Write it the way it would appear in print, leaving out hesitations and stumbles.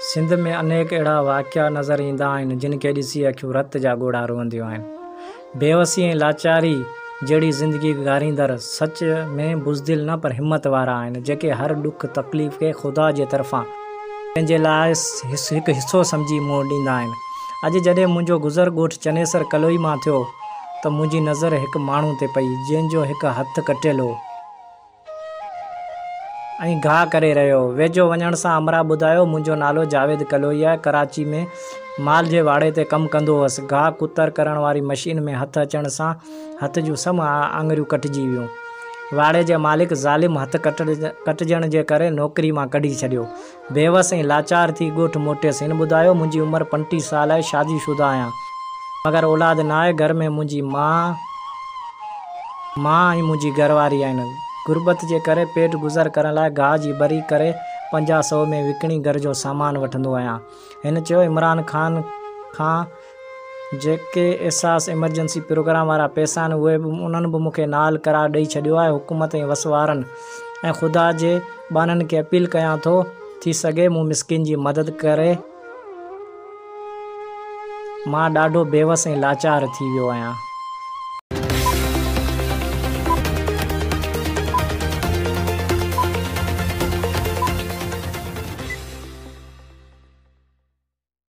सिंध में अनेक अहिड़ा वाक़िआ नज़र ईंदा आहिनि जिन खे ॾिसी अखियूं रत जा ॻोढ़ा रोअंदियूं आहिनि। बेवसी ऐं लाचारी जहिड़ी ज़िंदगी गुज़ारींदड़ सच में बुज़दिल न पर हिम्मत वारा आहिनि, जेके हर ॾुख तकलीफ़ खे ख़ुदा जे तरफ़ां पंहिंजे लाइ हिकु हिसो सम्झी मोड़ ॾींदा आहिनि। अॼु जॾहिं मुंहिंजो गुज़र ॻोठ चनेसर कलोई मां थियो त मुंहिंजी नज़र हिकु माण्हू ते पई जंहिंजो हिकु हथु कटियलु हो ऐं घाह करे रहियो हो। वेझो वञण सां अमरा ॿुधायो, मुंहिंजो नालो जावेद कलोई आहे, कराची में माल जे वाड़े ते कमु कंदो हुअसि। घाह कुतर करण वारी मशीन में हथु अचण सां हथ जूं सभु आङुरियूं कटिजी वियूं। वाड़े जे मालिक ज़ालिम हथु कटिजण जे करे नौकरी मां कढी छॾियो। बेवस ऐं लाचार थी ॻोठ मोटियसि। हिन ॿुधायो, मुंहिंजी उमिरि 35 साल आहे, शादीशुदा आहियां, मगर औलाद न आहे। घर में मुंहिंजी माउ ऐं मुंहिंजी घरवारी आहिनि। गुरबत जे करे पेट गुज़र करण लाइ गाह जी बरी करे 50-100 में विकिणी घर जो सामान वठंदो आहियां। हिन चयो, इमरान ख़ान खां जेके एहसास एमरजेंसी प्रोग्राम वारा पैसा आहिनि उन्हनि बि मूंखे नाल करार ॾेई छॾियो आहे। हुकूमत ऐं वसवारनि ऐं ख़ुदा जे बाननि खे अपील कयां थो, थी सघे मूं मिसकिन जी मदद करे। मां ॾाढो बेवस ऐं लाचार थी वियो आहियां।